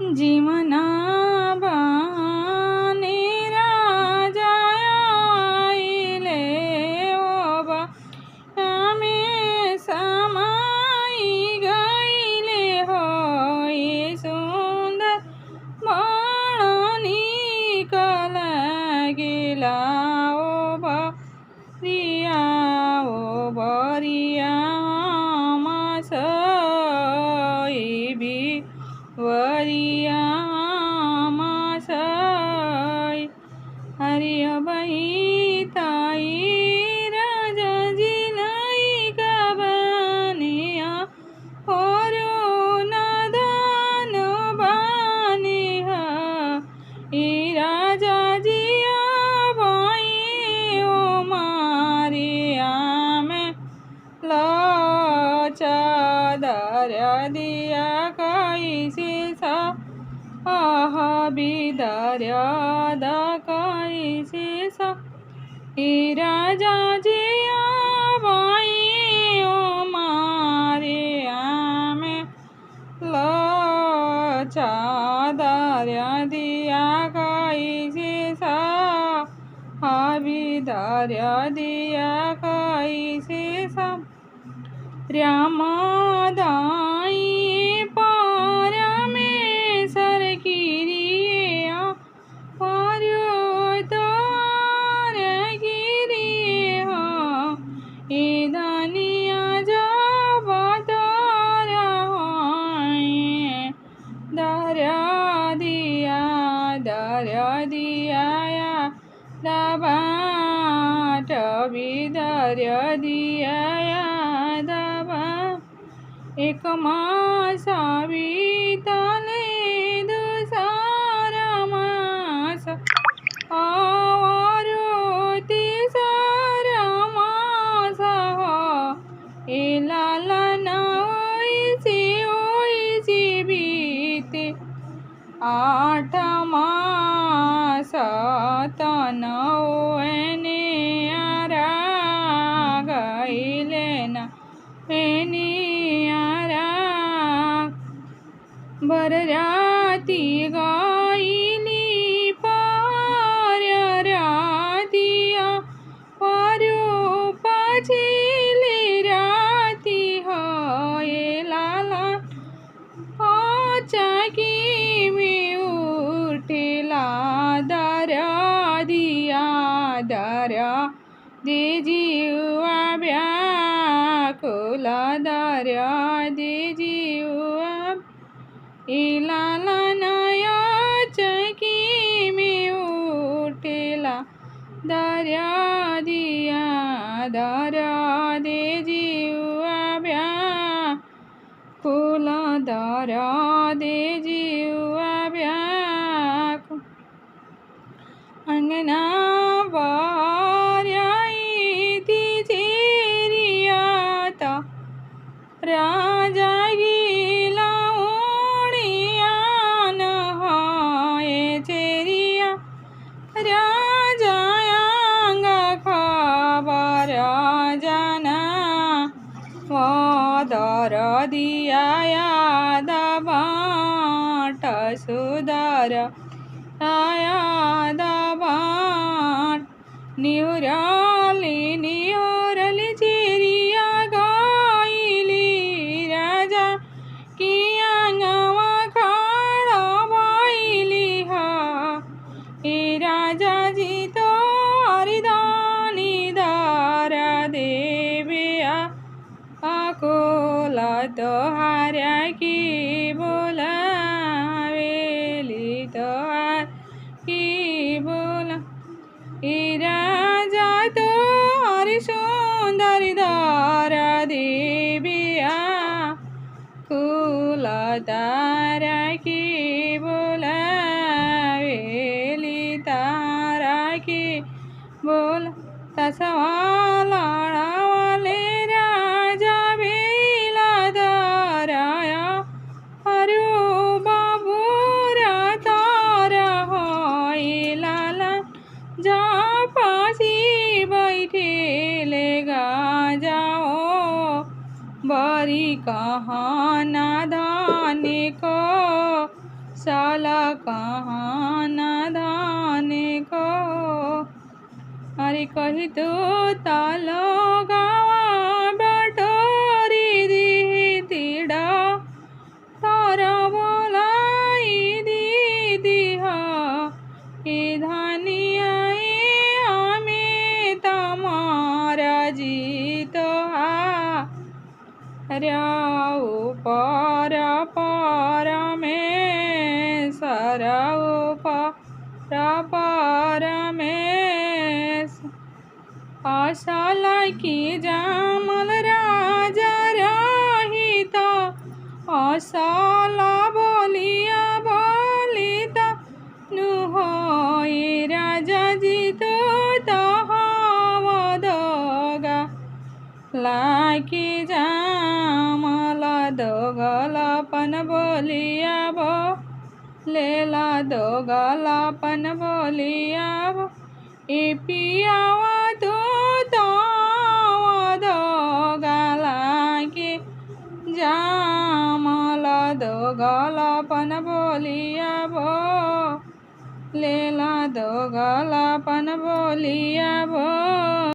जीवना बाने राजा आइले ओबा आमे समाई गइले हो ये सुन्दर बड़नी कलागिला ओ बरिया मासई वरिया मासई हरिय बहिताई राजा जिलाई कबनिया और नदन बनिया ई राजा जिया भाई ओ मारिया में चादर दिया कैसे सा आह बिदर कैसे सा ई राजा जिया भाई ओ मारिया में चादर दिया कैसे सा बिदर दिया कैसे सा रामदाई परमेश्वर गिरिया पर्वतार गिरिया ए धनिया जब तारा दर दिया दबाट बिदर दिया एक मासा बीतले दूसरा मास और तीसरा मास हो ए लालन ओइसी बीते 8 मास तनौने आरा गइले न एनी बरराती गइली पर रातिया पर्यो पछिल्ली राति ए लाला चकी में उठेला दर दे जिउआ व्याकुल दर दे जिउआ लाला नया चकी में उठेला दरिया दिया दे जिउआ व्याकुल दे जिउआ व्याकुल अंगना बार्याई चेरियाता राजा गिला उड़ियान हाय चेरिया राजा अंग खबर जाना दर दिया बाट सुदर बाट निहुरली चिरिया गइली राजा की आंगवा खड़ा भइली ए राजा जी तो हरिदानी दर देविया अकोला तोहारा की बोलावेली तोहार की बोला ए राजा तो हरि सुंदर दर देविया कुल तारा की बोलावेली तारा की बोला तसवाला वाले राजा बेला दराया हरो बाबू तारा हो लाला जा पासी बैठे ले गा जाओ बरी कहाँ नादान को साला कहाँ नादान को अरे कही तो तालो गावा बटोरी दी तीड़ा तारा बोलाई दी दिहा ए धनिया हमें तमारा जीत राव पर में सराव पर में आशाला की जामल राजा रहित आशाला बोलिता नुहोई राजा जी तो दगा लाकी जामला दोगलापन बोलिया बो लेला दोगलापन बोलिया बो ए पियावा तो दोगला के जामला दोगलापन बोलिया बो लेला दोगलापन बोलिया बो।